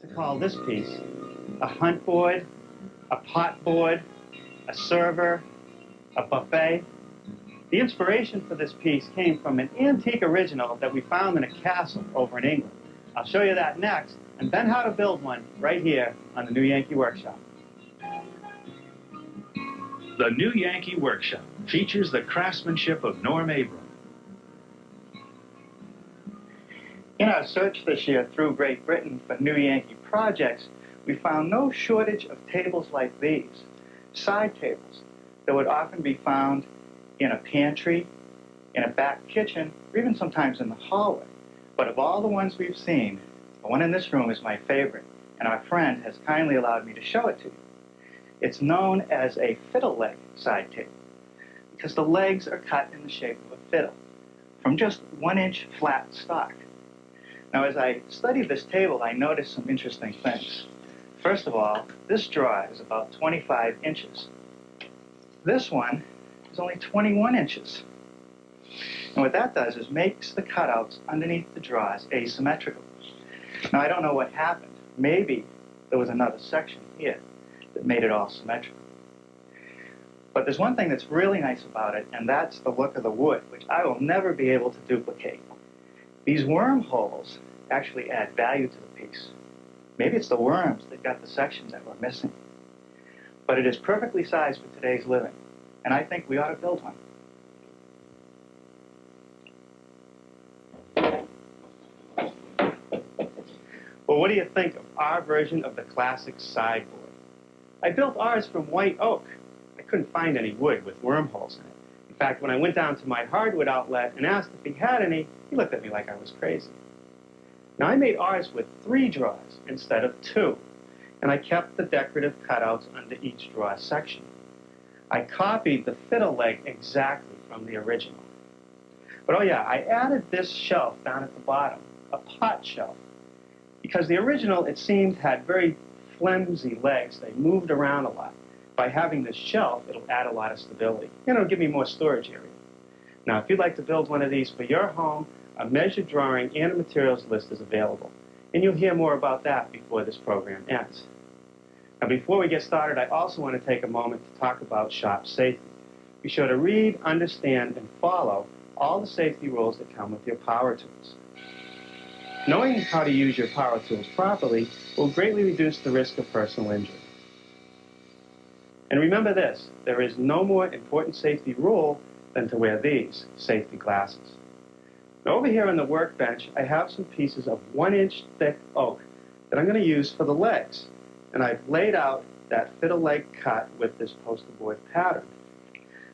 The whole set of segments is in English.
To call this piece a hunt board, a pot board, a server, a buffet. The inspiration for this piece came from an antique original that we found in a castle over in England. I'll show you that next, and then how to build one right here on the New Yankee Workshop. The New Yankee Workshop features the craftsmanship of Norm Abram. In our search this year through Great Britain for New Yankee projects, we found no shortage of tables like these, side tables that would often be found in a pantry, in a back kitchen, or even sometimes in the hallway. But of all the ones we've seen, the one in this room is my favorite, and our friend has kindly allowed me to show it to you. It's known as a fiddle leg side table because the legs are cut in the shape of a fiddle from just 1-inch flat stock. Now, as I studied this table, I noticed some interesting things. First of all, this drawer is about 25 inches. This one is only 21 inches. And what that does is makes the cutouts underneath the drawers asymmetrical. Now, I don't know what happened. Maybe there was another section here that made it all symmetrical. But there's one thing that's really nice about it, and that's the look of the wood, which I will never be able to duplicate. These wormholes actually add value to the piece. Maybe it's the worms that got the sections that we're missing. But it is perfectly sized for today's living, and I think we ought to build one. Well, what do you think of our version of the classic sideboard? I built ours from white oak. I couldn't find any wood with wormholes in it. In fact, when I went down to my hardwood outlet and asked if he had any, he looked at me like I was crazy. Now, I made ours with 3 drawers instead of 2, and I kept the decorative cutouts under each drawer section. I copied the fiddle leg exactly from the original. But oh yeah, I added this shelf down at the bottom, a pot shelf, because the original, it seemed, had very flimsy legs. They moved around a lot. By having this shelf, it'll add a lot of stability, and it'll give me more storage area. Now, if you'd like to build one of these for your home, a measured drawing and a materials list is available, and you'll hear more about that before this program ends. Now, before we get started, I also want to take a moment to talk about shop safety. Be sure to read, understand, and follow all the safety rules that come with your power tools. Knowing how to use your power tools properly will greatly reduce the risk of personal injury. And remember this, there is no more important safety rule than to wear these safety glasses. Now, over here on the workbench, I have some pieces of 1-inch thick oak that I'm going to use for the legs. And I've laid out that fiddle leg cut with this poster board pattern.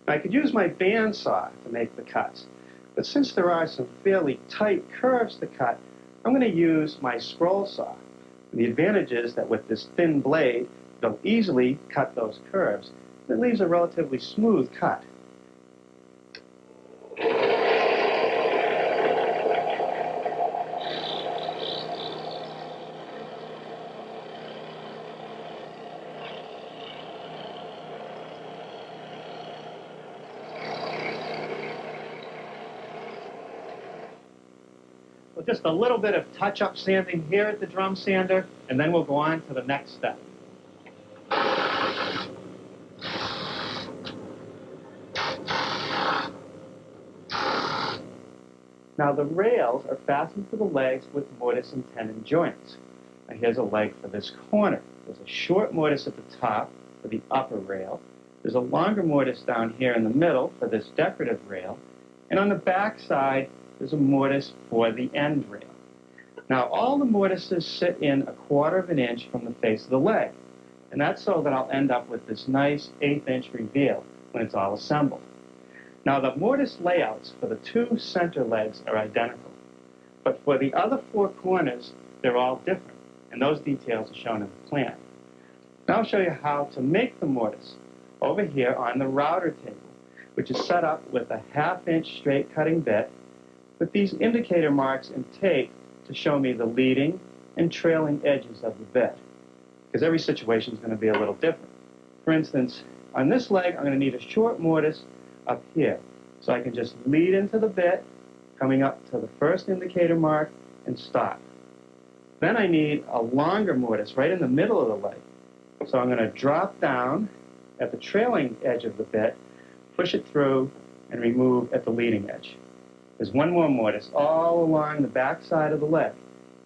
Now, I could use my bandsaw to make the cuts, but since there are some fairly tight curves to cut, I'm going to use my scroll saw. And the advantage is that with this thin blade, it'll easily cut those curves. It leaves a relatively smooth cut. So just a little bit of touch-up sanding here at the drum sander, and then we'll go on to the next step. Now, the rails are fastened to the legs with mortise and tenon joints. Now, here's a leg for this corner. There's a short mortise at the top for the upper rail. There's a longer mortise down here in the middle for this decorative rail. And on the back side, there's a mortise for the end rail. Now, all the mortises sit in 1/4 of an inch from the face of the leg. And that's so that I'll end up with this nice 1/8" reveal when it's all assembled. Now, the mortise layouts for the 2 center legs are identical. But for the other 4 corners, they're all different. And those details are shown in the plan. Now I'll show you how to make the mortise over here on the router table, which is set up with a 1/2" straight cutting bit with these indicator marks and tape to show me the leading and trailing edges of the bit. Because every situation is going to be a little different. For instance, on this leg, I'm going to need a short mortise up here. So I can just lead into the bit, coming up to the first indicator mark, and stop. Then I need a longer mortise right in the middle of the leg. So I'm going to drop down at the trailing edge of the bit, push it through, and remove at the leading edge. There's one more mortise all along the back side of the leg.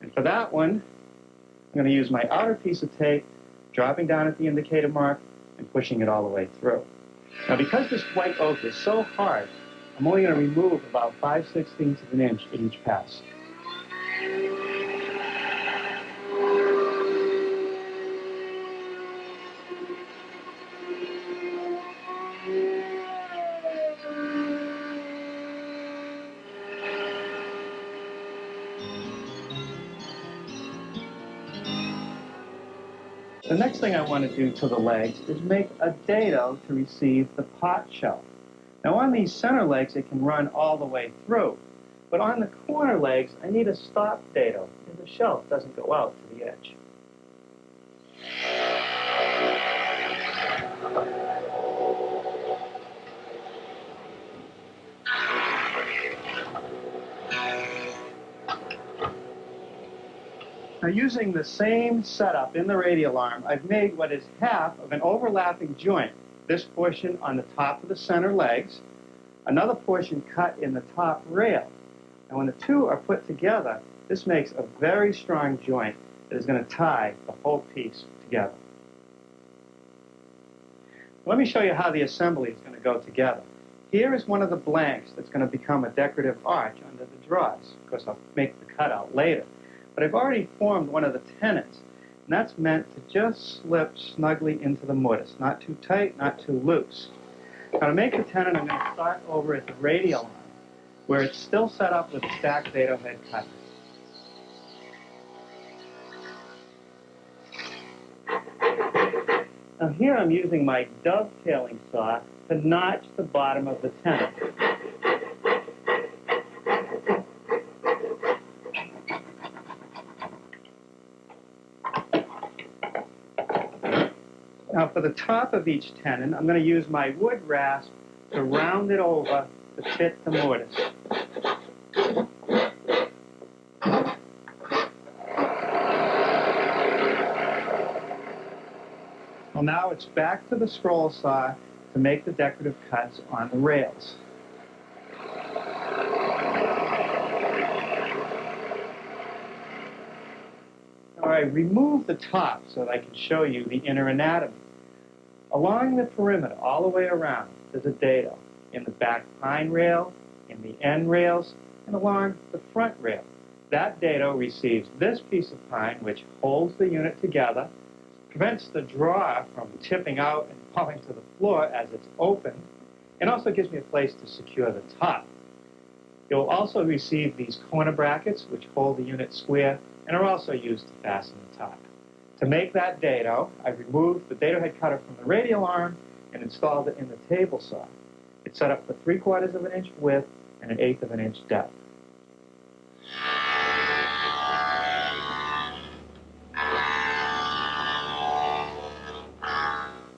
And for that one, I'm going to use my outer piece of tape, dropping down at the indicator mark, and pushing it all the way through. Now, because this white oak is so hard, I'm only going to remove about 5/16 of an inch at each pass. The next thing I want to do to the legs is make a dado to receive the pot shelf. Now on these center legs, it can run all the way through. But on the corner legs, I need a stop dado, and the shelf doesn't go out to the edge. Now, using the same setup in the radial arm, I've made what is half of an overlapping joint. This portion on the top of the center legs, another portion cut in the top rail. And when the two are put together, this makes a very strong joint that is going to tie the whole piece together. Let me show you how the assembly is going to go together. Here is one of the blanks that's going to become a decorative arch under the drawers. Of course, I'll make the cutout later. But I've already formed one of the tenons, and that's meant to just slip snugly into the mortise. Not too tight, not too loose. Now to make the tenon, I'm going to start over at the radial arm, where it's still set up with a stacked dado head cutter. Now here I'm using my dovetailing saw to notch the bottom of the tenon. Now for the top of each tenon, I'm going to use my wood rasp to round it over to fit the mortise. Well, now it's back to the scroll saw to make the decorative cuts on the rails. Now I remove the top so that I can show you the inner anatomy. Along the perimeter, all the way around, there's a dado. In the back pine rail, in the end rails, and along the front rail. That dado receives this piece of pine, which holds the unit together, prevents the drawer from tipping out and falling to the floor as it's open, and also gives me a place to secure the top. You'll also receive these corner brackets, which hold the unit square, and are also used to fasten the top. To make that dado, I removed the dado head cutter from the radial arm and installed it in the table saw. It's set up for 3/4 of an inch width and 1/8 of an inch depth.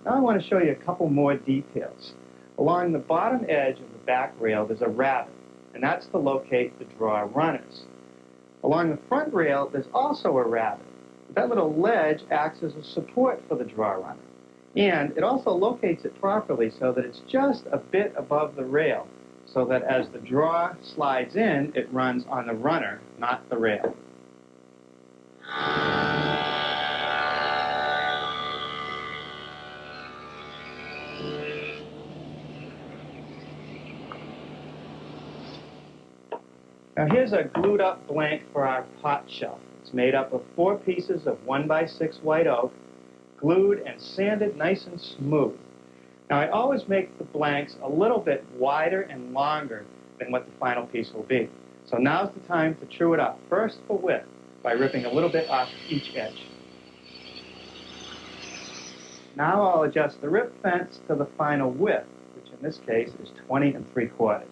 Now I want to show you a couple more details. Along the bottom edge of the back rail, there's a rabbet, and that's to locate the drawer runners. Along the front rail, there's also a rabbet. That little ledge acts as a support for the drawer runner. And it also locates it properly so that it's just a bit above the rail, so that as the drawer slides in, it runs on the runner, not the rail. Now here's a glued up blank for our pot shelf. It's made up of 4 pieces of 1x6 white oak, glued and sanded nice and smooth. Now I always make the blanks a little bit wider and longer than what the final piece will be. So now's the time to true it up. First for width, by ripping a little bit off each edge. Now I'll adjust the rip fence to the final width, which in this case is 20 3/4.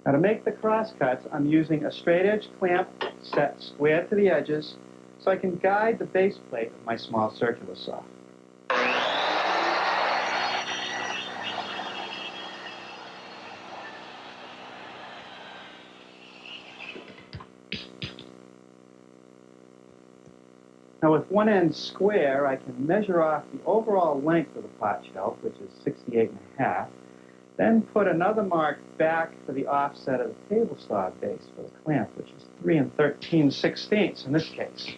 Now to make the crosscuts, I'm using a straight edge clamp set square to the edges so I can guide the base plate of my small circular saw. Now with one end square, I can measure off the overall length of the pot shelf, which is 68.5, then put another mark back for the offset of the table saw base for the clamp, which is 3 13/16 in this case.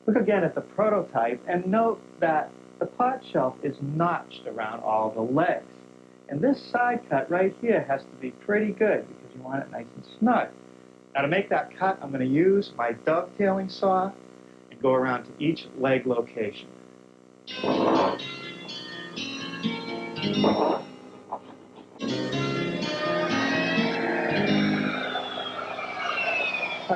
Look again at the prototype and note that the pot shelf is notched around all the legs. And this side cut right here has to be pretty good because you want it nice and snug. Now to make that cut, I'm going to use my dovetailing saw and go around to each leg location. I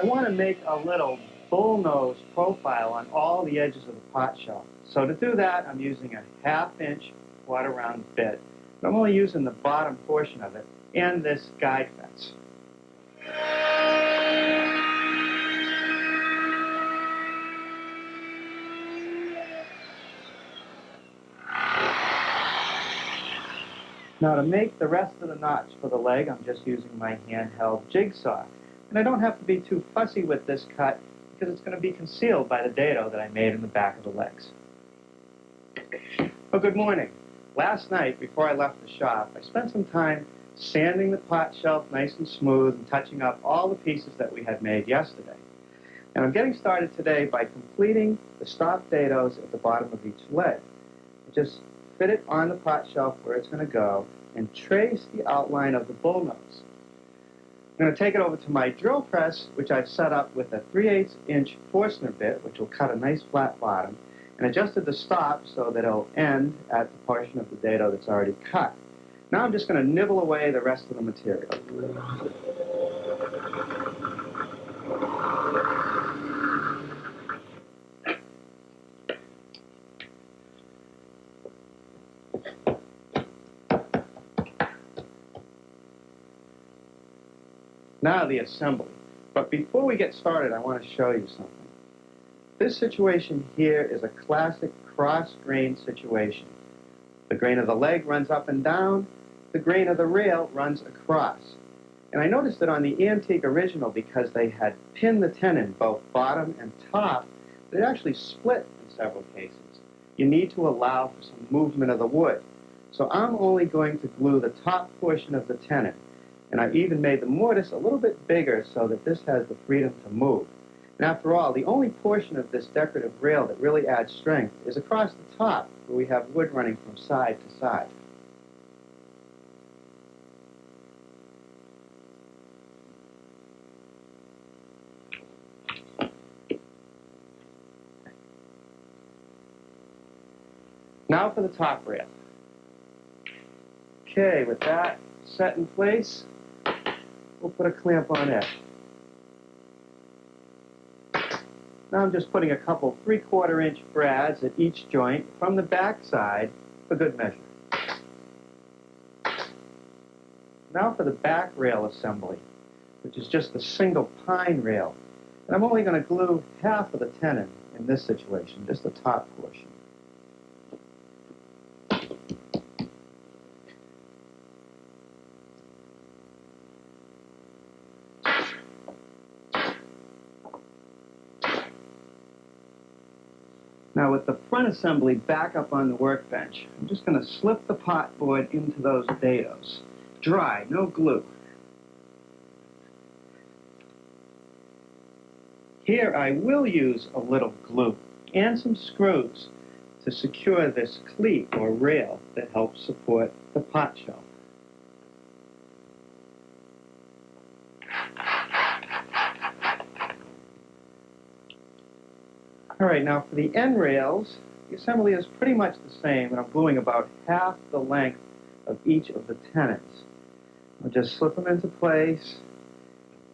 want to make a little bullnose profile on all the edges of the pot shelf. So to do that, I'm using a 1/2-inch quarter-round bit. But I'm only using the bottom portion of it and this guide fence. Now to make the rest of the knots for the leg, I'm just using my handheld jigsaw. And I don't have to be too fussy with this cut because it's going to be concealed by the dado that I made in the back of the legs. Well, good morning. Last night, before I left the shop, I spent some time sanding the pot shelf nice and smooth and touching up all the pieces that we had made yesterday. And I'm getting started today by completing the stop dados at the bottom of each leg. Just fit it on the pot shelf where it's going to go and trace the outline of the bullnose. I'm going to take it over to my drill press, which I've set up with a 3/8-inch Forstner bit, which will cut a nice flat bottom, and adjusted the stop so that it'll end at the portion of the dado that's already cut. Now I'm just going to nibble away the rest of the material. Now the assembly. But before we get started, I want to show you something. This situation here is a classic cross-grain situation. The grain of the leg runs up and down. The grain of the rail runs across. And I noticed that on the antique original, because they had pinned the tenon both bottom and top, it actually split in several cases. You need to allow for some movement of the wood. So I'm only going to glue the top portion of the tenon. And I've even made the mortise a little bit bigger so that this has the freedom to move. And after all, the only portion of this decorative rail that really adds strength is across the top, where we have wood running from side to side. Now for the top rail. Okay, with that set in place, we'll put a clamp on it. Now I'm just putting a couple 3/4-inch brads at each joint from the back side for good measure. Now for the back rail assembly, which is just a single pine rail. And I'm only going to glue half of the tenon in this situation, just the top portion. Now with the front assembly back up on the workbench, I'm just going to slip the pot board into those dados. Dry, no glue. Here I will use a little glue and some screws to secure this cleat or rail that helps support the pot shelf. All right, now for the end rails, the assembly is pretty much the same, and I'm gluing about half the length of each of the tenons. I'll just slip them into place,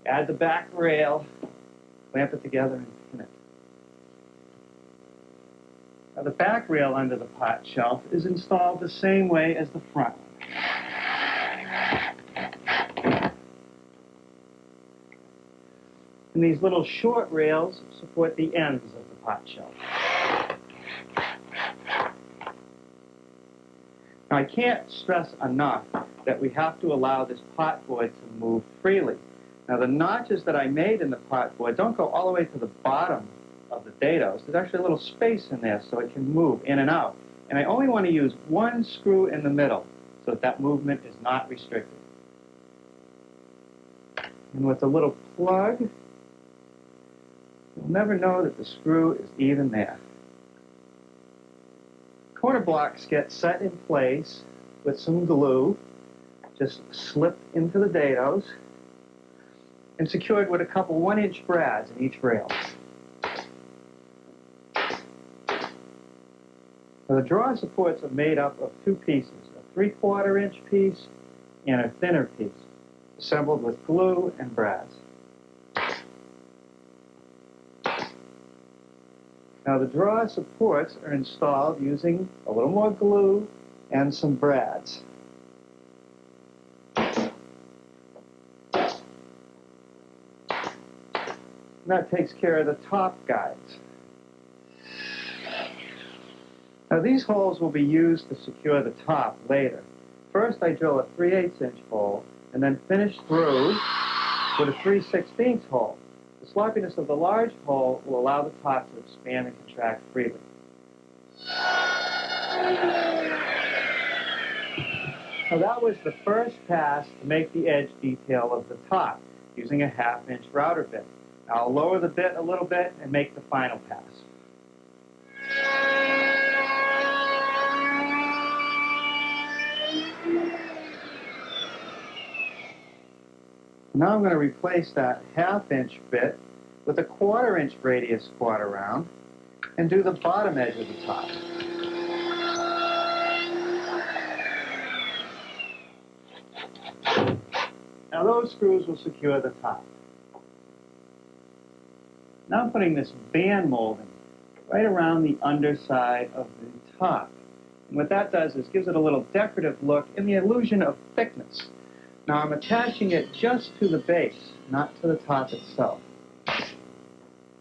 add the back rail, clamp it together, and pin it. Now the back rail under the pot shelf is installed the same way as the front one. And these little short rails support the ends of the pot shelf. Now, I can't stress enough that we have to allow this potboard to move freely. Now, the notches that I made in the potboard don't go all the way to the bottom of the dados. There's actually a little space in there so it can move in and out. And I only want to use one screw in the middle so that movement is not restricted. And with a little plug, you'll never know that the screw is even there. Corner blocks get set in place with some glue, just slipped into the dados, and secured with a couple 1-inch brads in each rail. Now, the drawer supports are made up of two pieces, a 3/4 inch piece and a thinner piece, assembled with glue and brads. Now, the drawer supports are installed using a little more glue and some brads. And that takes care of the top guides. Now, these holes will be used to secure the top later. First, I drill a 3/8 inch hole and then finish through with a 3/16 hole. The sloppiness of the large hole will allow the top to expand and contract freely. Now, that was the first pass to make the edge detail of the top using a 1/2 inch router bit. Now, I'll lower the bit a little bit and make the final pass. Now I'm going to replace that 1/2 inch bit with a 1/4 inch radius quarter round and do the bottom edge of the top. Now those screws will secure the top. Now I'm putting this band molding right around the underside of the top. And what that does is gives it a little decorative look and the illusion of thickness. Now I'm attaching it just to the base, not to the top itself.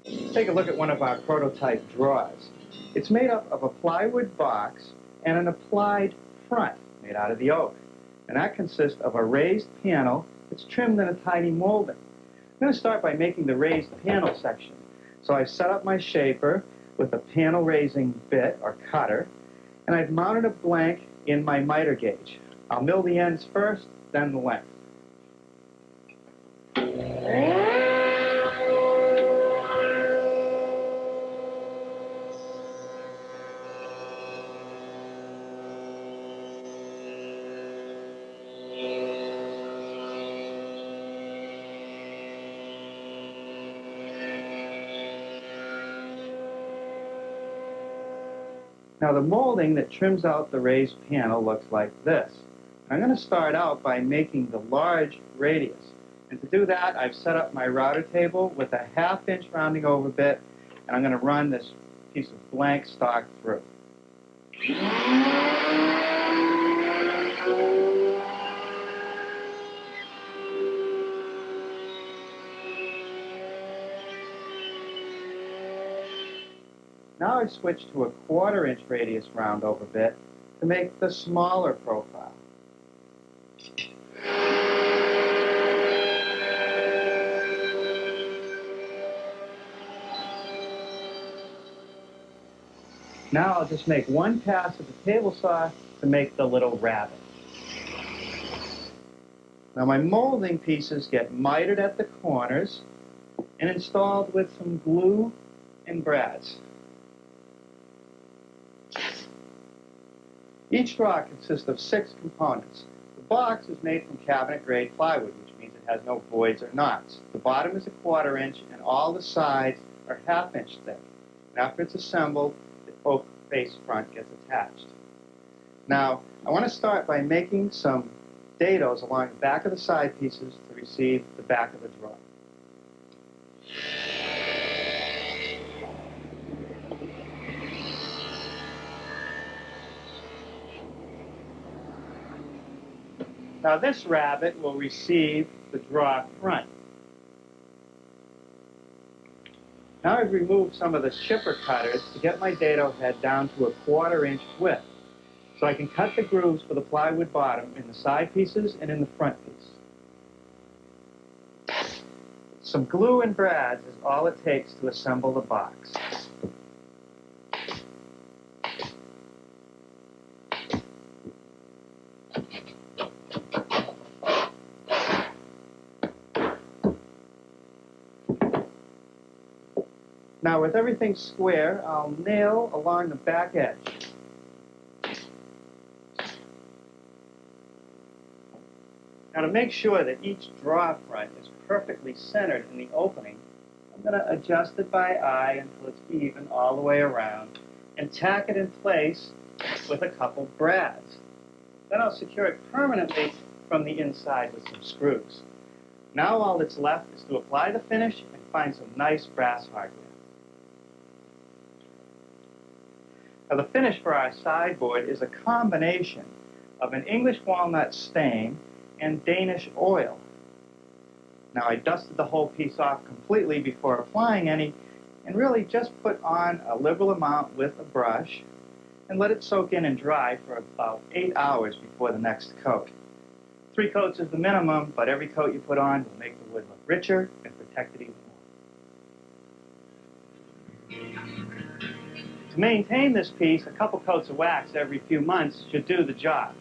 Take a look at one of our prototype drawers. It's made up of a plywood box and an applied front made out of the oak. And that consists of a raised panel that's trimmed in a tiny molding. I'm going to start by making the raised panel section. So I've set up my shaper with a panel raising bit or cutter, and I've mounted a blank in my miter gauge. I'll mill the ends first, then the length. Now the molding that trims out the raised panel looks like this. I'm going to start out by making the large radius. And to do that, I've set up my router table with a 1/2 inch rounding over bit, and I'm going to run this piece of blank stock through. Now I've switched to a 1/4 inch radius round over bit to make the smaller profile. Now I'll just make one pass of the table saw to make the little rabbit. Now my molding pieces get mitered at the corners and installed with some glue and brads. Each drawer consists of 6 components. The box is made from cabinet-grade plywood, which means it has no voids or knots. The bottom is a 1/4 inch, and all the sides are 1/2 inch thick. And after it's assembled, the oak face front gets attached. Now, I want to start by making some dados along the back of the side pieces to receive the back of the drawer. Now this rabbit will receive the drawer front. Now I've removed some of the shipper cutters to get my dado head down to a 1/4 inch width. so I can cut the grooves for the plywood bottom in the side pieces and in the front piece. Some glue and brads is all it takes to assemble the box. Now with everything square, I'll nail along the back edge. Now to make sure that each draw front is perfectly centered in the opening, I'm going to adjust it by eye until it's even all the way around and tack it in place with a couple brads. Then I'll secure it permanently from the inside with some screws. Now all that's left is to apply the finish and find some nice brass hardware. Now the finish for our sideboard is a combination of an English walnut stain and Danish oil. Now I dusted the whole piece off completely before applying any, and really just put on a liberal amount with a brush and let it soak in and dry for about 8 hours before the next coat. 3 coats is the minimum, but every coat you put on will make the wood look richer and protect it even more. To maintain this piece, a couple coats of wax every few months should do the job.